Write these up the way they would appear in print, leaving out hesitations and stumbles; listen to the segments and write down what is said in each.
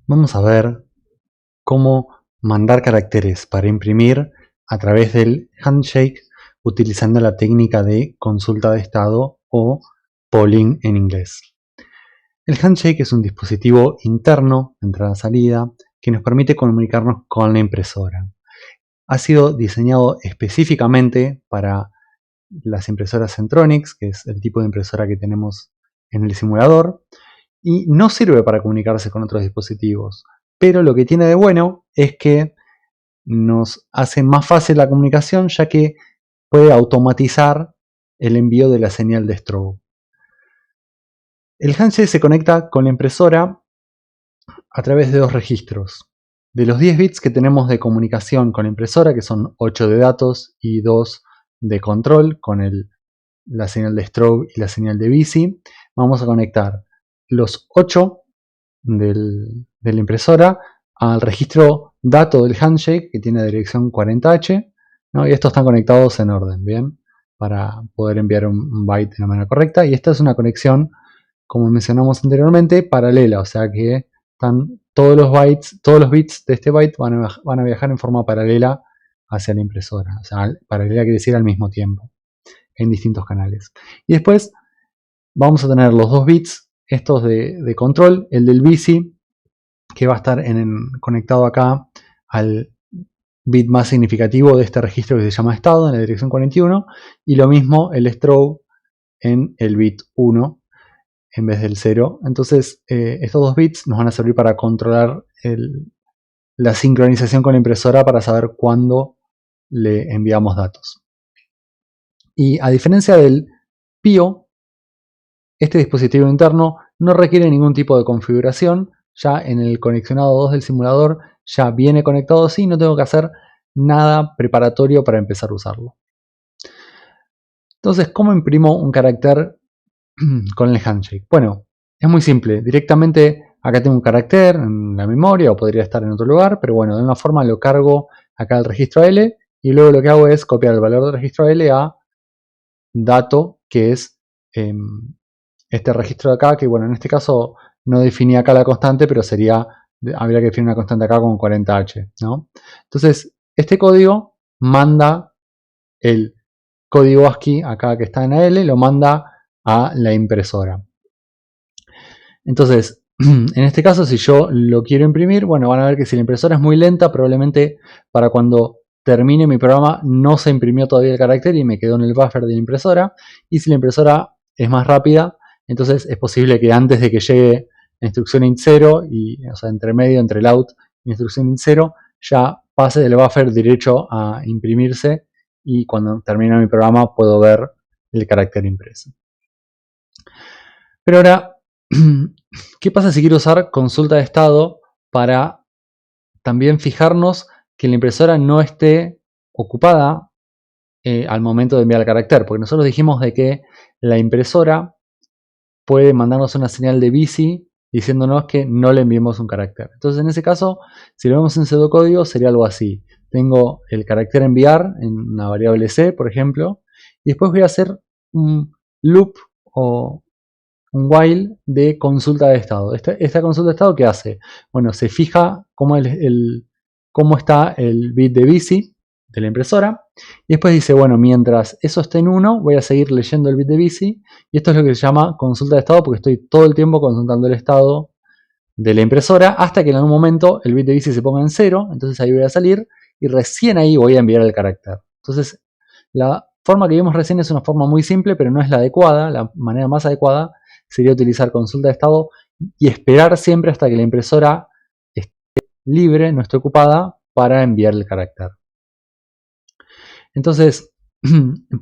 Vamos a ver cómo mandar caracteres para imprimir a través del handshake utilizando la técnica de consulta de estado o polling en inglés. El handshake es un dispositivo interno, entrada-salida, que nos permite comunicarnos con la impresora. Ha sido diseñado específicamente para las impresoras Centronics, que es el tipo de impresora que tenemos en el simulador, y no sirve para comunicarse con otros dispositivos. Pero lo que tiene de bueno es que nos hace más fácil la comunicación, ya que puede automatizar el envío de la señal de strobe. El handshake se conecta con la impresora a través de dos registros. De los 10 bits que tenemos de comunicación con la impresora, que son 8 de datos y 2 de control con la señal de strobe y la señal de bici, vamos a conectar los 8 de la impresora al registro dato del handshake, que tiene dirección 40H, ¿no? Y estos están conectados en orden, ¿bien? Para poder enviar un byte de la manera correcta. Y esta es una conexión, como mencionamos anteriormente, paralela, o sea que están todos los bits de este byte van a viajar en forma paralela hacia la impresora. O sea, paralela quiere decir al mismo tiempo, en distintos canales. Y después vamos a tener los dos bits, estos de control, el del bici, que va a estar conectado acá al bit más significativo de este registro que se llama estado, en la dirección 41, y lo mismo el strobe en el bit 1 en vez del 0. Entonces estos dos bits nos van a servir para controlar la sincronización con la impresora para saber cuándo le enviamos datos. Y a diferencia del PIO, este dispositivo interno no requiere ningún tipo de configuración. Ya en el conexionado 2 del simulador ya viene conectado así, no tengo que hacer nada preparatorio para empezar a usarlo. Entonces, ¿cómo imprimo un carácter con el handshake? Bueno, es muy simple. Directamente acá tengo un carácter en la memoria o podría estar en otro lugar, pero bueno, de una forma lo cargo acá al registro L y luego lo que hago es copiar el valor del registro L a dato, que es este registro de acá, que bueno, en este caso no definí acá la constante, pero habría que definir una constante acá con 40H, ¿no? Entonces, este código manda el código ASCII acá que está en AL, lo manda a la impresora. Entonces, en este caso, si yo lo quiero imprimir, bueno, van a ver que si la impresora es muy lenta, probablemente para cuando termine mi programa no se imprimió todavía el carácter y me quedó en el buffer de la impresora. Y si la impresora es más rápida, entonces es posible que antes de que llegue la instrucción int 0, o sea, entre medio, entre el out y la instrucción int 0, ya pase del buffer derecho a imprimirse y cuando termine mi programa puedo ver el carácter impreso. Pero ahora, ¿qué pasa si quiero usar consulta de estado para también fijarnos que la impresora no esté ocupada al momento de enviar el carácter? Porque nosotros dijimos de que la impresora puede mandarnos una señal de bici diciéndonos que no le enviemos un carácter. Entonces, en ese caso, si lo vemos en pseudocódigo, sería algo así. Tengo el carácter enviar en una variable C, por ejemplo, y después voy a hacer un loop o un while de consulta de estado. Esta consulta de estado, ¿qué hace? Bueno, se fija cómo está el bit de bici de la impresora y después dice, bueno, mientras eso esté en 1 voy a seguir leyendo el bit de bici y esto es lo que se llama consulta de estado porque estoy todo el tiempo consultando el estado de la impresora hasta que en algún momento el bit de bici se ponga en 0, entonces ahí voy a salir y recién ahí voy a enviar el carácter. Entonces la forma que vimos recién es una forma muy simple, pero no es la adecuada. La manera más adecuada sería utilizar consulta de estado y esperar siempre hasta que la impresora esté libre, no esté ocupada, para enviar el carácter. Entonces,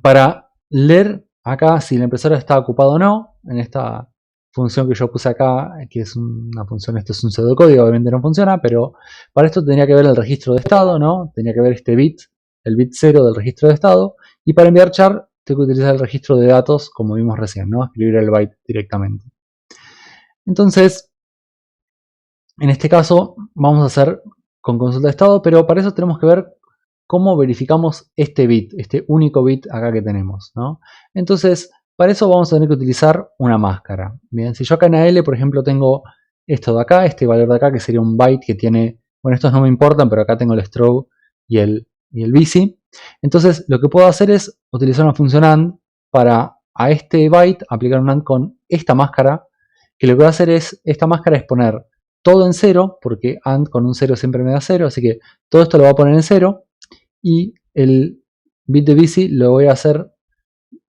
para leer acá si la impresora está ocupada o no, en esta función que yo puse acá, que es una función, esto es un pseudocódigo, obviamente no funciona, pero para esto tenía que ver el registro de estado, ¿no? Tenía que ver este bit, el bit 0 del registro de estado, y para enviar char tengo que utilizar el registro de datos, como vimos recién, ¿no? Escribir el byte directamente. Entonces, en este caso, vamos a hacer con consulta de estado, pero para eso tenemos que ver cómo verificamos este bit, este único bit acá que tenemos, ¿no? Entonces, para eso vamos a tener que utilizar una máscara. Bien, si yo acá en AL, por ejemplo, tengo esto de acá, este valor de acá, que sería un byte que tiene, bueno, estos no me importan, pero acá tengo el strobe y el busy. Entonces, lo que puedo hacer es utilizar una función AND para a este byte aplicar un AND con esta máscara, que lo que voy a hacer es, esta máscara es poner todo en 0, porque AND con un 0 siempre me da 0, así que todo esto lo voy a poner en 0, y el bit de busy lo voy a hacer,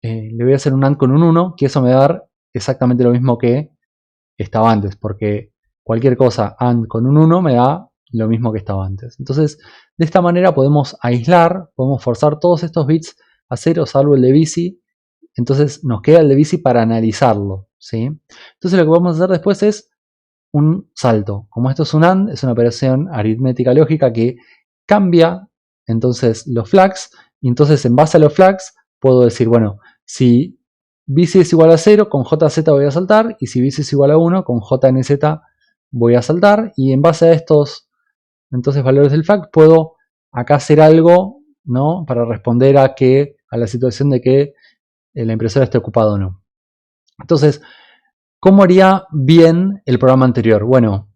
le voy a hacer un AND con un 1, que eso me va a dar exactamente lo mismo que estaba antes, porque cualquier cosa AND con un 1 me da lo mismo que estaba antes. Entonces, de esta manera podemos aislar, podemos forzar todos estos bits a 0, salvo el de busy. Entonces nos queda el de busy para analizarlo, ¿sí? Entonces lo que vamos a hacer después es un salto. Como esto es un AND, es una operación aritmética lógica que cambia entonces los flags, y entonces en base a los flags puedo decir, bueno, si busy es igual a 0, con JZ voy a saltar, y si busy es igual a 1, con JNZ voy a saltar, y en base a estos entonces valores del flag puedo acá hacer algo, ¿no? Para responder a la situación de que la impresora esté ocupada o no. Entonces, ¿cómo haría bien el programa anterior? Bueno,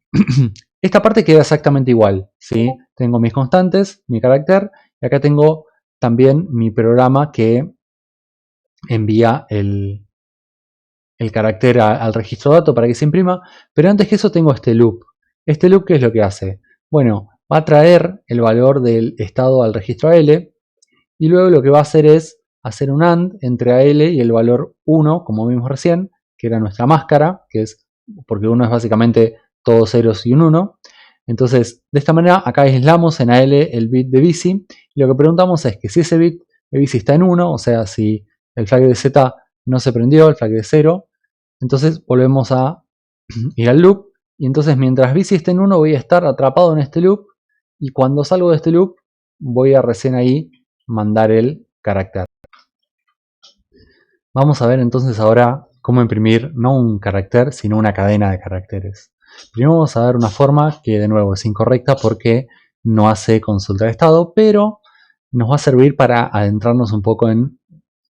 esta parte queda exactamente igual, ¿sí? Tengo mis constantes, mi carácter, y acá tengo también mi programa que envía el carácter al registro dato para que se imprima, pero antes que eso tengo este loop. Este loop, ¿qué es lo que hace? Bueno, va a traer el valor del estado al registro AL, y luego lo que va a hacer es hacer un AND entre AL y el valor 1, como vimos recién, que era nuestra máscara, que es porque 1 es básicamente todos ceros y un 1. Entonces, de esta manera, acá aislamos en AL el bit de busy, y lo que preguntamos es que si ese bit de busy está en 1, o sea, si el flag de Z no se prendió, el flag de 0, entonces volvemos a ir al loop, y entonces mientras busy esté en 1 voy a estar atrapado en este loop, y cuando salgo de este loop voy a recién ahí mandar el carácter. Vamos a ver entonces ahora cómo imprimir no un carácter, sino una cadena de caracteres. Primero vamos a ver una forma que de nuevo es incorrecta porque no hace consulta de estado, pero nos va a servir para adentrarnos un poco en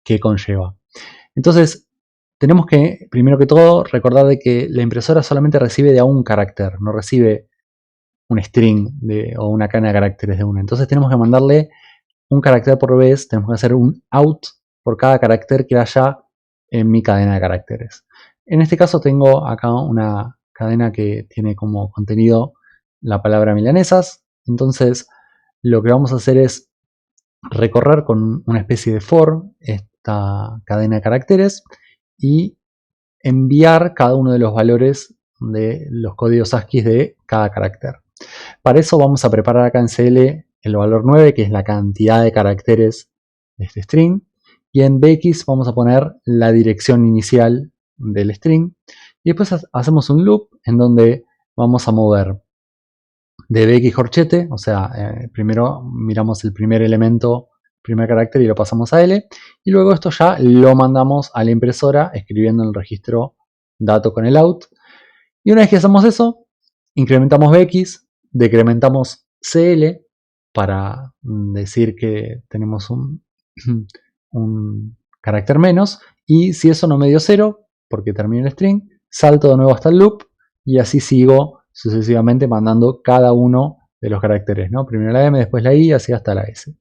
qué conlleva. Entonces, tenemos que, primero que todo, recordar de que la impresora solamente recibe de a un carácter, no recibe un string o una cadena de caracteres de una. Entonces tenemos que mandarle un carácter por vez, tenemos que hacer un out por cada carácter que haya en mi cadena de caracteres. En este caso tengo acá una cadena que tiene como contenido la palabra milanesas, entonces lo que vamos a hacer es recorrer con una especie de for esta cadena de caracteres y enviar cada uno de los valores de los códigos ASCII de cada carácter. Para eso vamos a preparar acá en CL el valor 9, que es la cantidad de caracteres de este string, y en BX vamos a poner la dirección inicial del string, y después hacemos un loop en donde vamos a mover de BX corchete, o sea, primero miramos el primer elemento, primer carácter y lo pasamos a L, y luego esto ya lo mandamos a la impresora escribiendo en el registro dato con el out, y una vez que hacemos eso, incrementamos BX, decrementamos CL para decir que tenemos un carácter menos, y si eso no me dio 0, porque termina el string, salto de nuevo hasta el loop y así sigo sucesivamente mandando cada uno de los caracteres, ¿no? Primero la M, después la I, así hasta la S.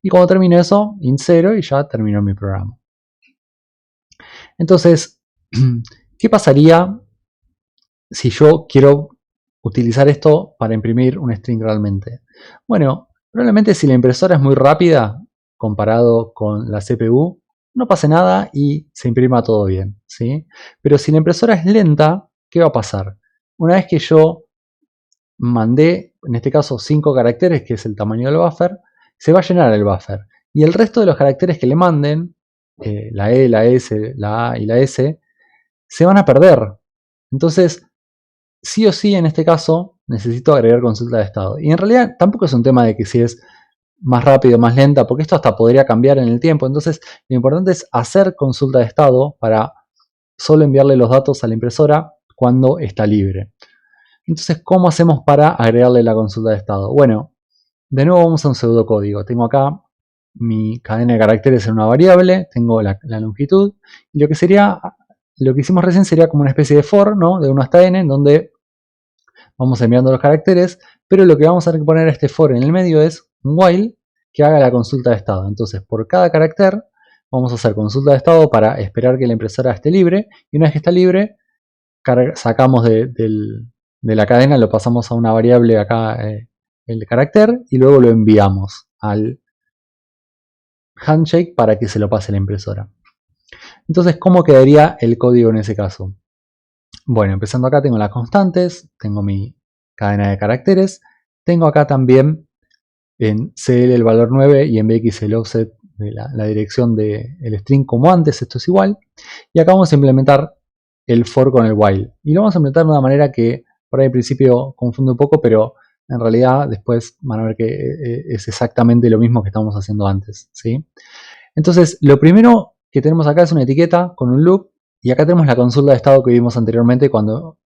Y cuando termine eso, insero y ya terminó mi programa. Entonces, ¿qué pasaría si yo quiero utilizar esto para imprimir un string realmente? Bueno, probablemente si la impresora es muy rápida comparado con la CPU, no pase nada y se imprima todo bien, ¿sí? Pero si la impresora es lenta, ¿qué va a pasar? Una vez que yo mandé, en este caso 5 caracteres, que es el tamaño del buffer, se va a llenar el buffer. Y el resto de los caracteres que le manden, la E, la S, la A y la S, se van a perder. Entonces, sí o sí, en este caso, necesito agregar consulta de estado. Y en realidad tampoco es un tema de que si es más rápido o más lenta, porque esto hasta podría cambiar en el tiempo. Entonces, lo importante es hacer consulta de estado para solo enviarle los datos a la impresora cuando está libre. Entonces, ¿cómo hacemos para agregarle la consulta de estado? Bueno, de nuevo vamos a un pseudocódigo. Tengo acá mi cadena de caracteres en una variable, tengo la longitud, y lo que hicimos recién sería como una especie de for, ¿no? De 1 hasta n, en donde vamos enviando los caracteres, pero lo que vamos a tener que poner a este for en el medio es un while que haga la consulta de estado. Entonces, por cada carácter vamos a hacer consulta de estado para esperar que la impresora esté libre, y una vez que está libre, sacamos de la cadena, lo pasamos a una variable acá, el carácter, y luego lo enviamos al handshake para que se lo pase la impresora. Entonces, ¿cómo quedaría el código en ese caso? Bueno, empezando acá tengo las constantes, tengo mi cadena de caracteres, tengo acá también en CL el valor 9 y en BX el offset de la dirección del string como antes, esto es igual, y acá vamos a implementar el for con el while, y lo vamos a implementar de una manera que por ahí al principio confunde un poco, pero en realidad después van a ver que es exactamente lo mismo que estamos haciendo antes, ¿sí? Entonces, lo primero que tenemos acá es una etiqueta con un loop, y acá tenemos la consulta de estado que vimos anteriormente,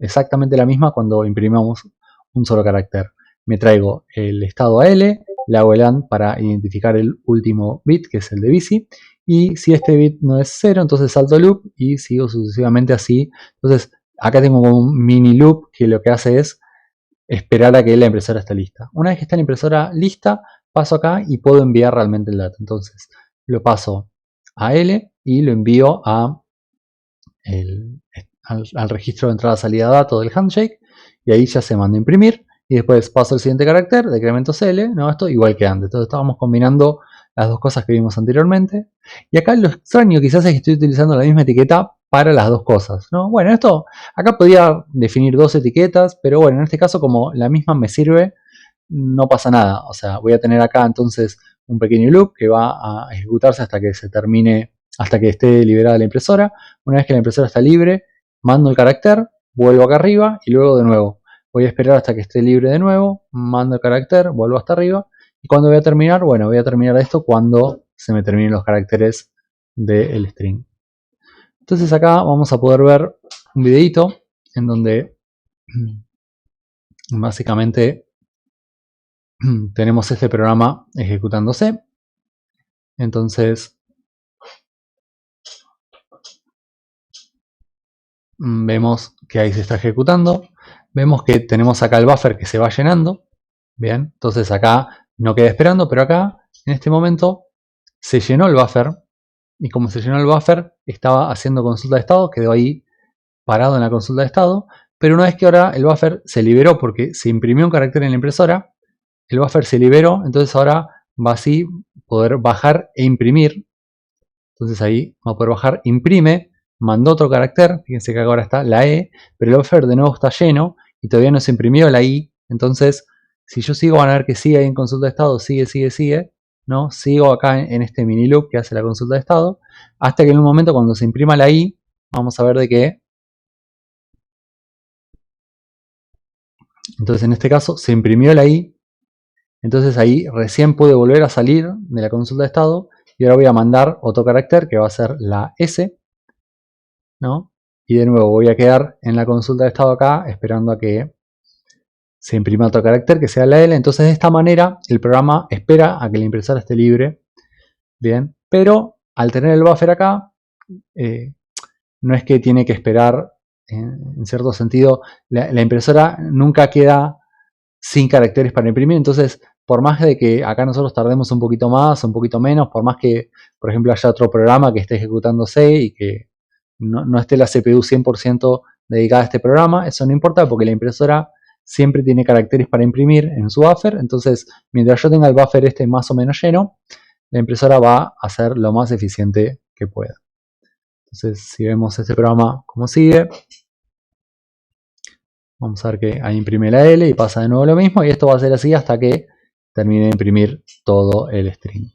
exactamente la misma cuando imprimimos un solo carácter. Me traigo el estado a L, le hago el AND para identificar el último bit, que es el de bici, y si este bit no es 0, entonces salto loop y sigo sucesivamente así. Entonces, acá tengo como un mini loop que lo que hace es esperar a que la impresora esté lista. Una vez que está la impresora lista, paso acá y puedo enviar realmente el dato. Entonces, lo paso a L y lo envío al registro de entrada-salida datos del handshake, y ahí ya se manda a imprimir, y después paso al siguiente carácter, decremento CL, ¿no? Esto igual que antes. Entonces estábamos combinando las dos cosas que vimos anteriormente, y acá lo extraño quizás es que estoy utilizando la misma etiqueta para las dos cosas, ¿no? Bueno, esto acá podía definir dos etiquetas, pero bueno, en este caso como la misma me sirve, no pasa nada. O sea, voy a tener acá entonces un pequeño loop que va a ejecutarse hasta que se termine, hasta que esté liberada la impresora. Una vez que la impresora está libre, mando el carácter, vuelvo acá arriba y luego de nuevo. Voy a esperar hasta que esté libre de nuevo, mando el carácter, vuelvo hasta arriba. Y cuando voy a terminar, bueno, voy a terminar esto cuando se me terminen los caracteres del string. Entonces acá vamos a poder ver un videito en donde básicamente tenemos este programa ejecutándose. Entonces vemos que ahí se está ejecutando. Vemos que tenemos acá el buffer que se va llenando. Bien, entonces acá no queda esperando, pero acá en este momento se llenó el buffer. Y como se llenó el buffer, estaba haciendo consulta de estado, quedó ahí parado en la consulta de estado. Pero una vez que ahora el buffer se liberó porque se imprimió un carácter en la impresora, el buffer se liberó, entonces ahora va así poder bajar e imprimir. Entonces ahí va a poder bajar, imprime, mandó otro carácter, fíjense que ahora está la E, pero el buffer de nuevo está lleno y todavía no se imprimió la I. Entonces, si yo sigo, van a ver que sigue ahí en consulta de estado, sigue, ¿no? Sigo acá en este mini loop que hace la consulta de estado, hasta que en un momento cuando se imprima la I, vamos a ver de qué. Entonces en este caso se imprimió la I, entonces ahí recién pude volver a salir de la consulta de estado, y ahora voy a mandar otro carácter que va a ser la S, ¿no? Y de nuevo voy a quedar en la consulta de estado acá esperando a que se imprima otro carácter que sea la L. Entonces de esta manera el programa espera a que la impresora esté libre. Bien, pero al tener el buffer acá, no es que tiene que esperar, en cierto sentido, la impresora nunca queda sin caracteres para imprimir. Entonces, por más de que acá nosotros tardemos un poquito más, un poquito menos, por más que, por ejemplo, haya otro programa que esté ejecutándose y que no esté la CPU 100% dedicada a este programa, eso no importa porque la impresora siempre tiene caracteres para imprimir en su buffer. Entonces, mientras yo tenga el buffer este más o menos lleno, la impresora va a ser lo más eficiente que pueda. Entonces, si vemos este programa como sigue, vamos a ver que ahí imprime la L y pasa de nuevo lo mismo, y esto va a ser así hasta que termine de imprimir todo el string.